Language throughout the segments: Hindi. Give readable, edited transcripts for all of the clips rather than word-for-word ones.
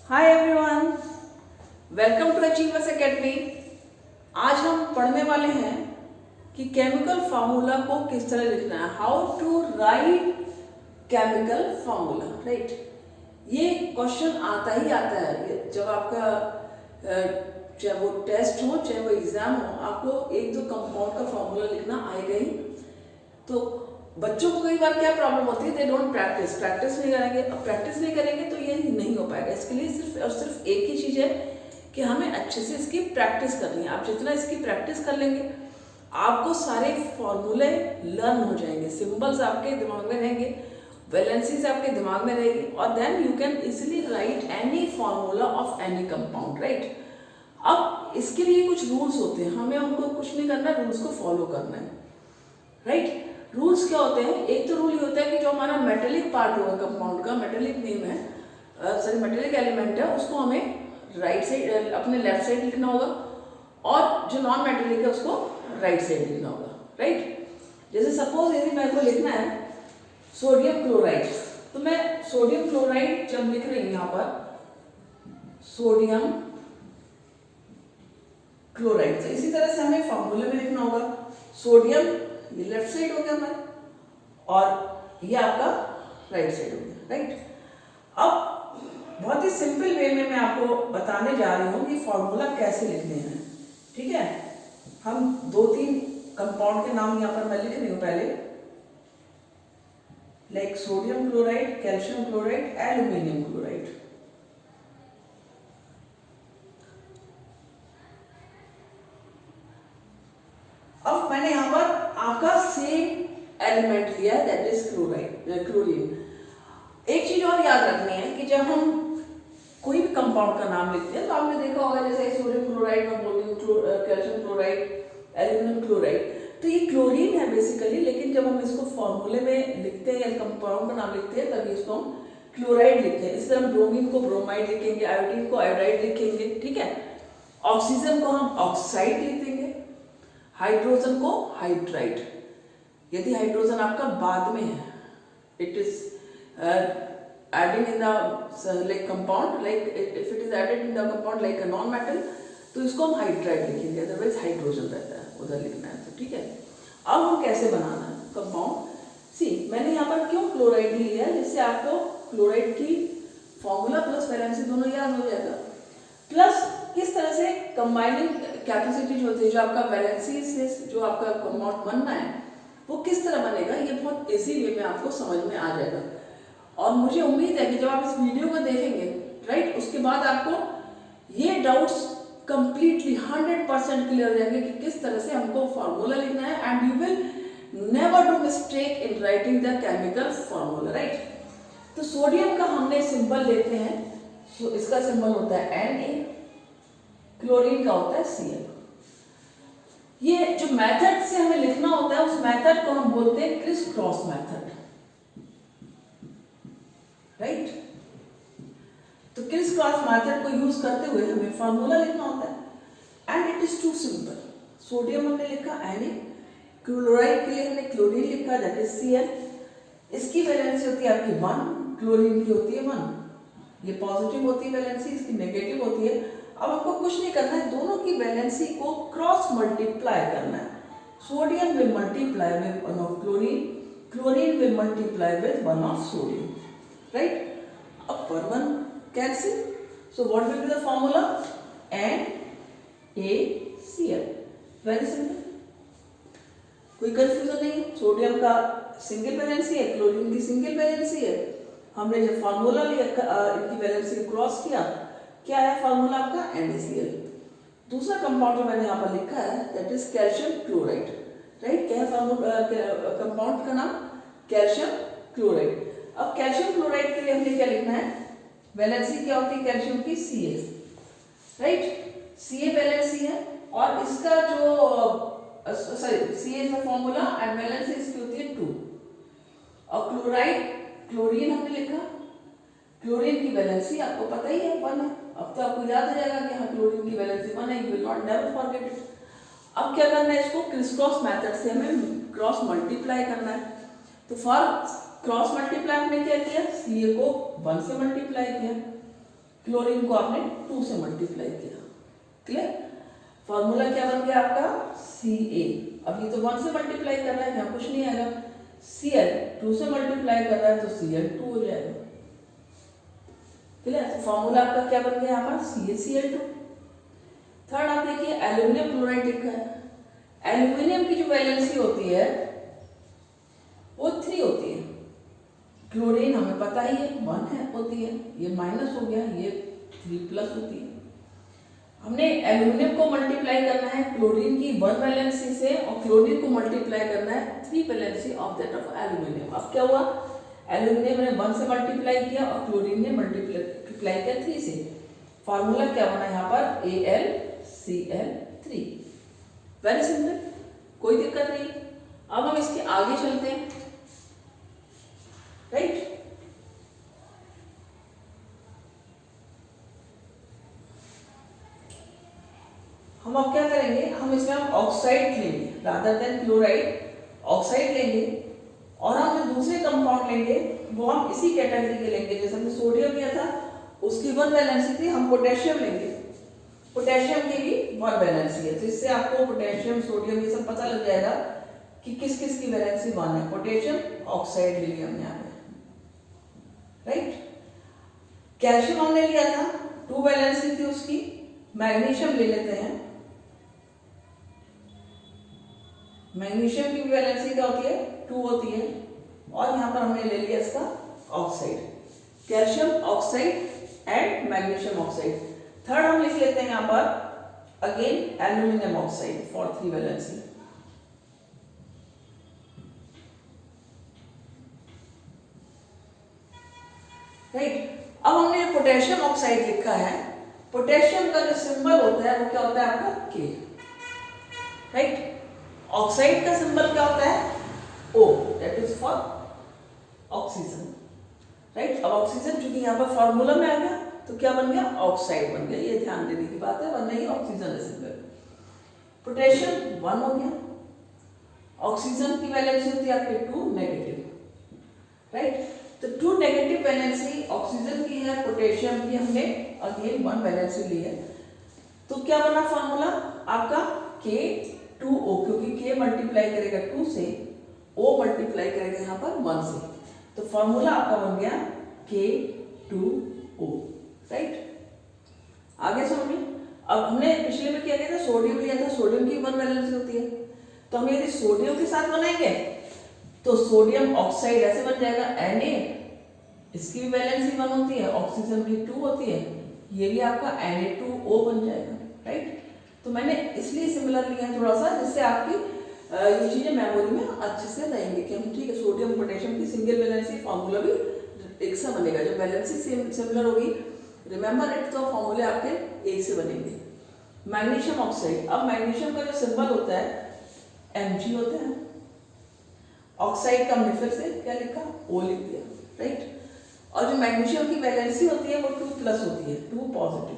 Hi everyone, welcome to Achievers Academy. आज हम पढ़ने वाले हैं कि केमिकल फार्मूला को किस तरह लिखना है, how to write chemical formula, right. ये क्वेश्चन आता ही आता है जब आपका चाहे वो टेस्ट हो चाहे वो एग्जाम हो, आपको एक दो कंपाउंड का फार्मूला लिखना आएगा ही। तो बच्चों को कई बार क्या प्रॉब्लम होती है, दे डोंट प्रैक्टिस नहीं करेंगे। अब प्रैक्टिस नहीं करेंगे तो ये नहीं हो पाएगा। इसके लिए सिर्फ और सिर्फ एक ही चीज़ है कि हमें अच्छे से इसकी प्रैक्टिस करनी है। आप जितना इसकी प्रैक्टिस कर लेंगे आपको सारे फॉर्मूले लर्न हो जाएंगे, सिंबल्स आपके दिमाग में रहेंगे, वैलेंसीज आपके दिमाग में रहेगी, और then you can easily write any formula of any compound, right. अब इसके लिए कुछ रूल्स होते हैं, हमें उनको कुछ नहीं करना, रूल्स को फॉलो करना है, राइट। रूल्स क्या होते हैं? एक तो रूल ये होता है कि जो हमारा मेटेलिक पार्ट होगा कंपाउंड का, मेटेलिक नेम है, मेटेलिक एलिमेंट है, उसको हमें राइट साइड अपने लेफ्ट साइड लिखना होगा, और जो नॉन मेटेलिक है उसको राइट साइड लिखना होगा, राइट। जैसे सपोज यदि मेरे को लिखना है सोडियम क्लोराइड, तो मैं सोडियम क्लोराइड जब लिख रही हूँ यहाँ पर सोडियम क्लोराइड, तो इसी तरह से हमें फॉर्मूले में लिखना होगा सोडियम, ये लेफ्ट साइड हो गया हमारा, और ये आपका राइट साइड हो गया, राइट। अब बहुत ही सिंपल वे में मैं आपको बताने जा रही हूँ कि फॉर्मूला कैसे लिखने हैं, ठीक है। हम दो तीन कंपाउंड के नाम यहाँ पर मैं लिख रही हूँ पहले, like sodium chloride, calcium chloride, aluminium chloride. अब मैंने यहाँ पर आपका सेम एलिमेंट लिया है, दैट इज क्लोरीन। एक चीज और याद रखनी है कि जब हम कोई भी कंपाउंड का नाम लिखते हैं तो आपने देखा होगा, जैसे सोडियम क्लोराइड में बोल रही हूँ, कैल्शियम क्लोराइड, एल्यूमिनियम क्लोराइड, तो ये क्लोरीन है बेसिकली, लेकिन जब हम इसको फॉर्मूले में लिखते हैं या कंपाउंड का नाम लिखते हैं तभी इसको हम क्लोराइड लिखते हैं। इस तरह हम ब्रोमीन को ब्रोमाइड लिखेंगे, आयोडीन को आयोडाइड लिखेंगे, ठीक है। ऑक्सीजन को हम ऑक्साइड लिख देंगे, हाइड्रोजन को हाइड्राइड। यदि हाइड्रोजन आपका बाद में है, it is adding in the like compound, like if it is added in the compound like a non metal, तो इसको हम हाइड्राइड लिखेंगे, अदरवाइज हाइड्रोजन रहता है, उधर लिखना है तो, ठीक है। अब हम कैसे बनाना है कंपाउंड, सी मैंने यहाँ पर क्यों क्लोराइड लिया है, जिससे आपको क्लोराइड की फॉर्मूला प्लस वैलेंसी दोनों याद हो जाएगा, प्लस किस तरह से कंबाइनिंग कैपेसिटी जो होती है, जो आपका वैलेंसी से जो आपका कंपाउंड बनना है वो किस तरह बनेगा, ये बहुत इजी वे में आपको समझ में आ जाएगा। और मुझे उम्मीद है कि जब आप इस वीडियो को देखेंगे, राइट, उसके बाद आपको ये डाउट्स कंप्लीटली 100% क्लियर हो जाएंगे कि किस तरह से हमको फार्मूला लिखना है, and you will never do mistake in writing the chemical formula, right. तो सोडियम का हमने सिंबल लेते हैं, तो इसका सिंबल होता है Na, क्लोरीन का होता है Cl। ये जो मेथड से हमें लिखना होता है उस मेथड को हम बोलते हैं क्रिस क्रॉस मेथड, राइट। तो क्रिस क्रॉस मेथड को यूज करते हुए हमें फार्मूला लिखना होता है, and it is too simple. Sodium हमने लिखा Na, क्लोराइड के लिए हमने क्लोरीन लिखा, दैट इज Cl। इसकी वैलेंसी होती है आपकी 1, क्लोरीन की होती है 1, ये पॉजिटिव होती है वैलेंसी, इसकी नेगेटिव होती है। अब आपको कुछ नहीं करना है, दोनों की वैलेंसी को क्रॉस मल्टीप्लाई करना है। Sodium will multiply with 1 of chlorine, chlorine will multiply with 1 of sodium, right. अब 1 cancel, so what will be the formula, NaCl, very simple, कोई कंफ्यूजन नहीं। सोडियम का सिंगल वैलेंसी है, क्लोरीन की सिंगल वैलेंसी है, हमने जब फार्मूला लिया इनकी वैलेंसी को क्रॉस किया, क्या है फार्मूला आपका NaCl। दूसरा कंपाउंड जो मैंने यहाँ पर लिखा है that is calcium chloride, right. क्या है फार्मूला कंपाउंड का नाम, कैल्शियम क्लोराइड। अब कैल्शियम क्लोराइड के लिए हमने क्या लिखना है, वैलेंसी क्या होती है कैल्शियम की Ca, राइट। Ca वैलेंसी है, और इसका जो Ca is the formula and valency इसकी होती है 2। और क्लोराइड, क्लोरीन हमने लिखा, क्लोरीन की वैलेंसी आपको पता ही है 1 है। अब तो आपको याद हो जाएगा कि हाँ क्लोरीन की वैलेंसी 1 है, you will not never forget it. अब क्या करना है, इसको क्रिस क्रॉस मेथड से हमें क्रॉस मल्टीप्लाई करना है। तो फॉर क्रॉस मल्टीप्लाई हमने क्या किया, Ca को 1 से मल्टीप्लाई किया, क्लोरीन को आपने 2 से मल्टीप्लाई किया। क्लियर? फॉर्मूला क्या बन गया आपका Ca। अब ये तो 1 से मल्टीप्लाई कर रहा है, यहाँ कुछ नहीं आएगा। Cl 2 से मल्टीप्लाई कर रहा है तो Cl2 हो जाएगा। क्लियर? तो फॉर्मूला आपका क्या बन गया यहाँ पर CaCl2। थर्ड आप देखिए एल्यूमिनियम क्लोराइड लिखा है। एल्यूमिनियम की जो वैलेंसी होती है वो 3 होती है। क्लोरीन हमें पता ही है 1 है होती है, ये माइनस हो गया, ये 3 प्लस होती है। हमने एल्यूमिनियम को मल्टीप्लाई करना है क्लोरीन की 1 वैलेंसी से और क्लोरीन को मल्टीप्लाई करना है 3 valency of that of aluminium. अब क्या हुआ, एल्यूमिनियम ने 1 से मल्टीप्लाई किया और क्लोरीन ने मल्टीप्लाई किया 3 से। फॉर्मूला क्या बना यहाँ पर AlCl3। वेरी सिंपल, कोई दिक्कत नहीं। अब हम इसके आगे चलते हैं, राइट। हम अब क्या करेंगे, हम इसमें हम ऑक्साइड लेंगे रादर देन क्लोराइड, ऑक्साइड लेंगे और हम जो दूसरे कंपाउंड लेंगे वो हम इसी कैटेगरी के लेंगे। जैसे हमने सोडियम लिया था उसकी 1 वैलेंसी थी, हम पोटेशियम लेंगे, पोटेशियम की भी 1 वैलेंसी है। तो इससे आपको पोटेशियम सोडियम ये सब पता लग जाएगा कि किस किस की वैलेंसी 1 है। पोटेशियम ऑक्साइड ले लिया हमने यहाँ पे, राइट। कैल्शियम हमने लिया था 2 वैलेंसी थी उसकी। मैग्नीशियम ले लेते हैं, मैग्नीशियम की वैलेंसी क्या होती है 2 होती है और यहाँ पर हमने ले लिया इसका oxide, calcium oxide and magnesium oxide. Third हम लिख लेते हैं यहाँ पर again aluminium oxide for 3 valency. Right, अब हमने पोटेशियम ऑक्साइड लिखा है। पोटेशियम का जो सिंबल होता है वो क्या होता है आपका K, राइट। ऑक्साइड का सिंबल क्या होता है O, that is for oxygen, right. अब ऑक्सीजन चूंकि यहाँ पर फॉर्मूला में आ गया तो क्या बन गया ऑक्साइड बन गया, ये ध्यान देने की बात है, वरना ही ऑक्सीजन है सिंबल। पोटेशियम 1 हो गया, ऑक्सीजन की वैलेंसी होती है आपके 2 नेगेटिव, राइट। तो 2 नेगेटिव वैलेंसी ऑक्सीजन की है, पोटेशियम की हमने अगेन 1 वैलेंसी ली है। तो क्या बना फॉर्मूला आपका K2O, क्योंकि K मल्टीप्लाई करेगा 2 से, O मल्टीप्लाई करेगा यहाँ पर 1 से, तो फॉर्मूला आपका बन गया K2O, राइट। आगे समझिए। अब हमने पिछले में क्या किया था, सोडियम लिया था, सोडियम की 1 वैलेंसी होती है, तो हम यदि सोडियम के साथ बनाएंगे तो सोडियम ऑक्साइड ऐसे बन जाएगा Na, इसकी भी वैलेंसी 1 होती है, ऑक्सीजन की 2 होती है, ये भी आपका Na2O बन जाएगा, राइट। तो मैंने इसलिए सिमिलर लिया है थोड़ा सा, जिससे आपकी ये चीजें मेमोरी में अच्छे से रहेंगे कि हम ठीक है सोडियम पोटेशियम की सिंगल वैलेंसी फॉर्मूला भी एक सा बनेगा। जब वैलेंसी सिमिलर होगी, रिमेंबर इट, तो फॉर्मूले आपके एक से बनेंगे। मैग्नीशियम ऑक्साइड, अब मैग्नीशियम का जो सिंबल होता है Mg होता है, ऑक्साइड का हमने फिर से क्या लिखा O लिख दिया, राइट। और जो मैग्नीशियम की वैलेंसी होती है वो 2 प्लस होती है, 2 पॉजिटिव,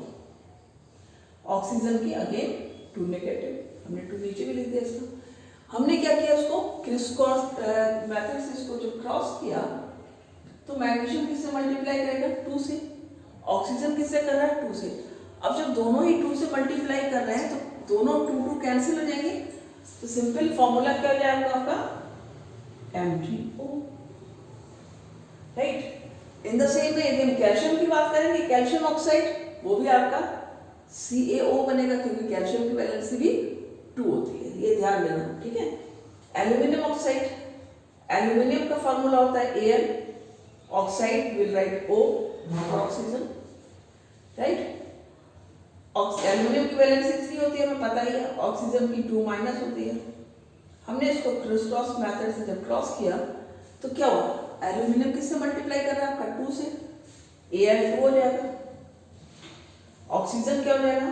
ऑक्सीजन की अगेन 2 नेगेटिव, हमने 2 नीचे भी लिख दिया इसको। हमने क्या किया, उसको क्रिस क्रॉस मेथड से इसको जो क्रॉस किया तो मैग्नीशियम किससे मल्टीप्लाई करेगा 2 से, ऑक्सीजन किससे कर रहा है 2 से। अब जब दोनों ही 2 से मल्टीप्लाई कर रहे हैं तो दोनों 2 कैंसिल हो जाएंगे, तो सिंपल फॉर्मूला क्या हो जाएगा आपका MgO, right. In the same way यदि हम कैल्शियम की बात करेंगे, कैल्शियम ऑक्साइड, वो भी आपका CaO बनेगा, क्योंकि कैल्शियम की वैलेंसी भी 2 होती है, ये ध्यान देना, ठीक है। एल्यूमिनियम ऑक्साइड, एल्यूमिनियम का फॉर्मूला होता है Al, oxide will write O for oxygen, right. Aluminium की वैलेंसी 3 होती है, हमें पता ही है, ऑक्सीजन की 2 माइनस होती है। हमने इसको क्रिस क्रॉस मेथड से जब क्रॉस किया तो क्या हुआ, एल्यूमिनियम किससे मल्टीप्लाई कर रहा है आपका 2 से, Al2 हो जाएगा, ऑक्सीजन क्या हो जाएगा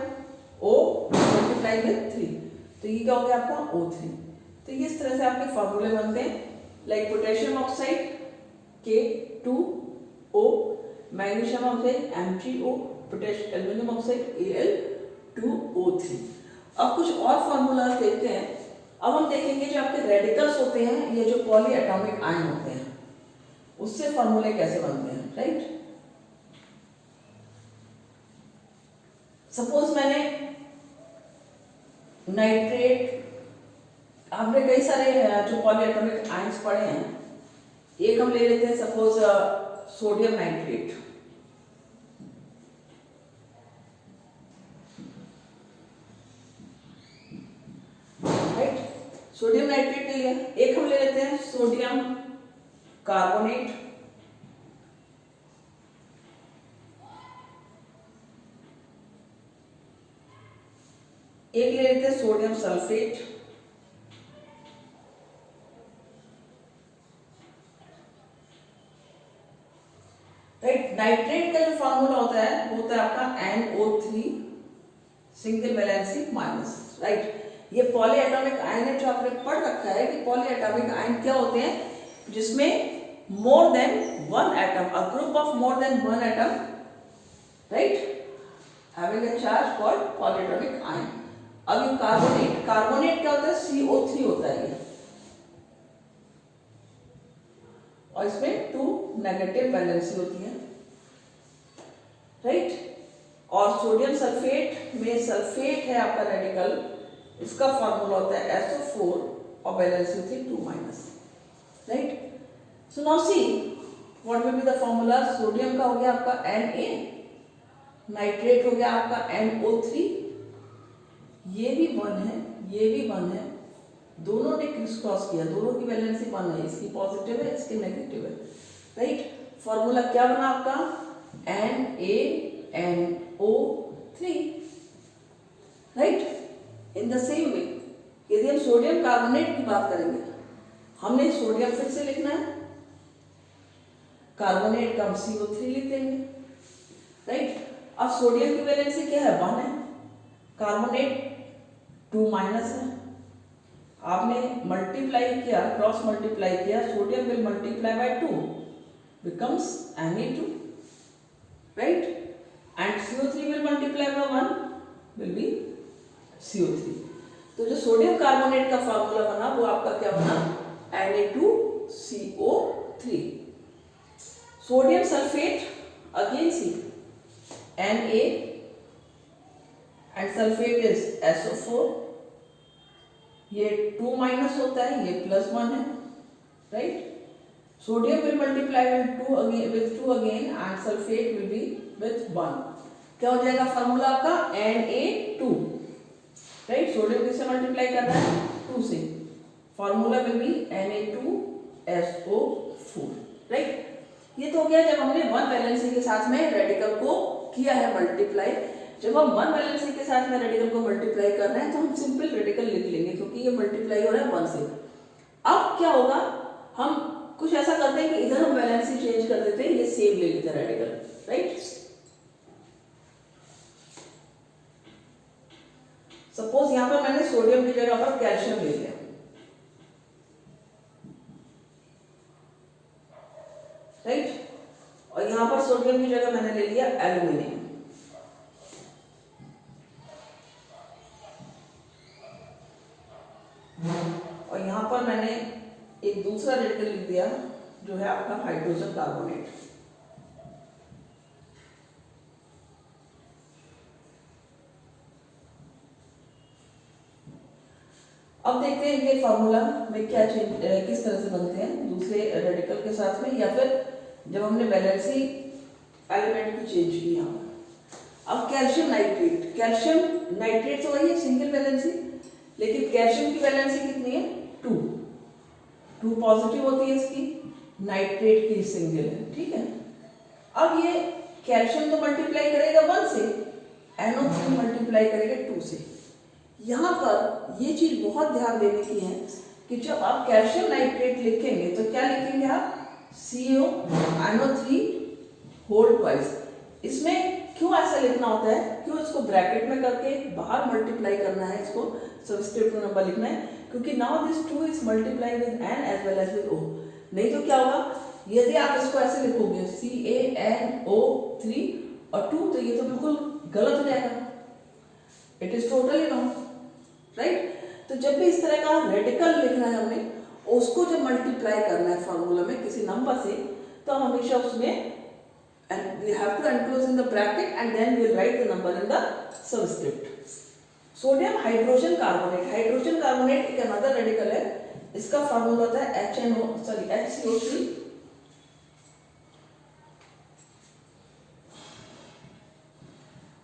O मल्टीप्लाई विद 3, तो ये क्या हो गया आपका O3। तो इस तरह से आपके फॉर्मूले बनते हैं, like potassium oxide K2O, magnesium oxide MgO, potassium aluminium oxide Al2O3। अब कुछ और फॉर्मूला देखते हैं। अब हम देखेंगे जो आपके रेडिकल्स होते हैं, ये जो पॉली एटॉमिक आयन होते हैं, उससे फॉर्मूले कैसे बनते हैं, राइट। सपोज मैंने नाइट्रेट, हमने कई सारे जो पॉलीएटॉमिक आयंस पढ़े हैं, एक हम ले लेते हैं suppose sodium nitrate. Right, sodium nitrate ले लिया। एक हम ले लेते हैं सोडियम कार्बोनेट। एक ले लेते हैं सोडियम सल्फेट। राइट, नाइट्रेट का जो फॉर्मूला होता है आपका NO3 single valency minus. Right, ये पॉलीएटॉमिक आयन है जो आपने पढ़ रखा है कि पॉलीएटॉमिक आयन क्या होते हैं, जिसमें more than one atom, a group of more than one atom, right, having a charge called polyatomic ion. अब ये कार्बोनेट, कार्बोनेट क्या होता है, CO3 होता है ये, और इसमें 2 नेगेटिव वैलेंसी होती है। राइट, और सोडियम सल्फेट में सल्फेट है आपका रेडिकल, इसका फॉर्मूला होता है SO4 और वैलेंसी होती है 2 minus. Right, so now see what will be the formula. Sodium का हो गया आपका Na, नाइट्रेट हो गया आपका NO3, ये भी 1 है, ये भी 1 है, दोनों ने क्रिस क्रॉस किया, दोनों की वैलेंसी 1 है, इसकी पॉजिटिव है, इसकी नेगेटिव है। राइट, फॉर्मूला क्या बना आपका, NaNO3। Right, in the same way यदि हम सोडियम कार्बोनेट की बात करेंगे, हमने सोडियम फिर से लिखना है, कार्बोनेट का हम CO3 लिख देंगे। राइट, अब सोडियम की वैलेंसी क्या है, 1 है, कार्बोनेट 2 माइनस है, आपने मल्टीप्लाई किया, क्रॉस मल्टीप्लाई किया, sodium will multiply by 2 becomes Na2, right, and CO3 will multiply by 1 will be CO3। तो जो सोडियम कार्बोनेट का फॉर्मूला बना वो आपका क्या बना, Na2CO3। Sodium sulphate again see Na and sulphate is SO4, ये 2 माइनस होता है, ये +1 है। Right, sodium will multiply with 2 again and sulphate will be with 1। क्या हो जाएगा फॉर्मूला आपका, Na2। राइट, सोडियम किससे मल्टीप्लाई कर रहा है, 2 से, formula will be Na2SO4। Right, ये तो हो गया जब हमने 1 वैलेंसी के साथ में रेडिकल को किया है मल्टीप्लाई। जब हम 1 वैलेंसी के साथ में रेडिकल को मल्टीप्लाई कर रहे हैं तो हम सिंपल रेडिकल लिख लेंगे, क्योंकि ये मल्टीप्लाई हो रहा है 1 से। अब क्या होगा, हम कुछ ऐसा करते हैं कि इधर हम वैलेंसी चेंज कर देते हैं, ये सेम ले लेते हैं रेडिकल। राइट, सपोज यहां पर मैंने सोडियम की जगह पर कैल्शियम ले लिया। राइट, और यहां पर सोडियम की जगह मैंने ले लिया एल्यूमिनियम। और यहां पर मैंने एक दूसरा रेडिकल लिख दिया जो है आपका हाइड्रोजन कार्बोनेट। अब देखते हैं इनके फॉर्मूला में क्या किस तरह से बनते हैं दूसरे रेडिकल के साथ में, या फिर जब हमने वैलेंसी एलिमेंट को चेंज की यहाँ पर। अब कैल्शियम नाइट्रेट, कैल्शियम नाइट्रेट तो वही है सिंगल वैलेंसी, लेकिन कैल्शियम की वैलेंसी कितनी है, 2 पॉजिटिव होती है इसकी, नाइट्रेट की सिंगल है। ठीक है, अब ये कैल्शियम तो मल्टीप्लाई करेगा 1 से, NO3 मल्टीप्लाई करेगा 2 से। यहाँ पर ये चीज बहुत ध्यान देने की है कि जब आप कैल्शियम नाइट्रेट लिखेंगे तो क्या लिखेंगे आप, NO3 होल ट्वाइस। इसमें क्यों ऐसा लिखना होता है, क्यों इसको ब्रैकेट में करके बाहर मल्टीप्लाई करना है, इसको सबस्क्रिप्ट नंबर लिखना है, क्योंकि now this 2 is multiply with n as well as with O। नहीं तो क्या होगा, यदि आप इसको ऐसे लिखोगे CaNO3 और 2, तो ये तो बिल्कुल गलत हो जाएगा, it is totally wrong. Right, तो जब भी इस तरह का रेडिकल लिखना है हमने, उसको जब मल्टीप्लाई करना है फॉर्मूला में किसी नंबर से, तो हम हमेशा उसमें and we have to enclose in the bracket and then we will write the number in the subscript. Sodium hydrogen carbonate, hydrogen carbonate एक अनदर रेडिकल है, इसका फार्मूला होता है HCO3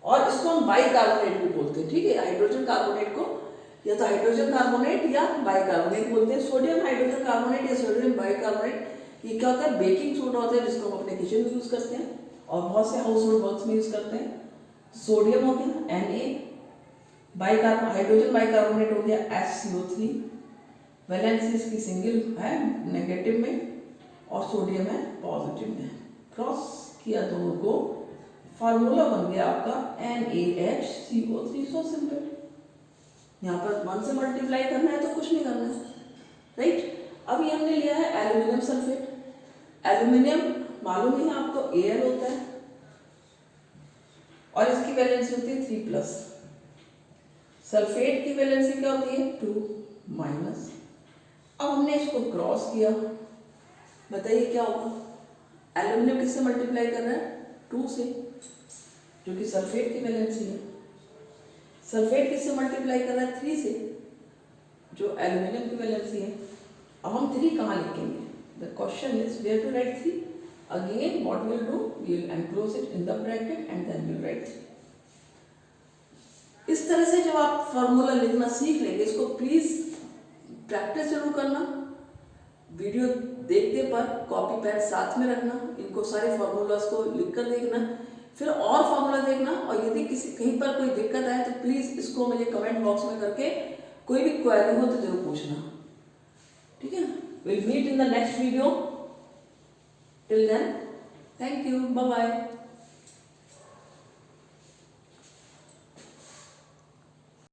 और इसको हम बाइकार्बोनेट भी बोलते हैं, ठीक है। हाइड्रोजन कार्बोनेट को या तो हाइड्रोजन कार्बोनेट या बाइकार्बोनेट बोलते हैं। सोडियम हाइड्रोजन कार्बोनेट या सोडियम बाइकार्बोनेट ये क्या होता है, बेकिंग सोडा होता है जिसको हम अपने किचन में यूज करते हैं और बहुत से हाउस होल्ड वर्क्स में यूज करते हैं। सोडियम हो गया Na, हाइड्रोजन बाइकार्बोनेट हो गया HCO3, वैलेंसी इसकी सिंगल है नेगेटिव में और सोडियम है पॉजिटिव में, क्रॉस किया दोनों को, फार्मूला बन गया आपका NaHCO3। सो सिंपल, यहाँ पर 1 से मल्टीप्लाई करना है तो कुछ नहीं करना है, राइट। अभी हमने लिया है एल्यूमिनियम सल्फेट। एल्यूमिनियम मालूम ही है आपको Al होता है और इसकी वैलेंसी होती है 3+। सल्फेट की वैलेंसी क्या होती है 2-। अब हमने इसको क्रॉस किया, बताइए क्या होगा। एल्यूमिनियम किससे मल्टीप्लाई कर रहा है 2 से, जो कि सल्फेट की वैलेंसी है। सल्फेट किससे मल्टीप्लाई कर रहा है 3 से, जो एल्यूमिनियम की वैलेंसी है। अब हम 3 कहाँ लिखेंगे, the question is where to write 3। Again what will do, we will enclose it in the bracket and then will write 3। इस तरह से जब आप फॉर्मूला लिखना सीख लेंगे, इसको प्लीज प्रैक्टिस जरूर करना, वीडियो देखते पर कॉपी पैड साथ में रखना, इनको सारे फॉर्मूलाज को लिख कर देखना, फिर और फॉर्मूला देखना, और यदि किसी कहीं पर कोई दिक्कत आए तो प्लीज इसको मुझे कमेंट बॉक्स में करके कोई भी क्वेरी हो तो जरूर पूछना, ठीक है। Will meet in the next video, till then thank you, bye bye.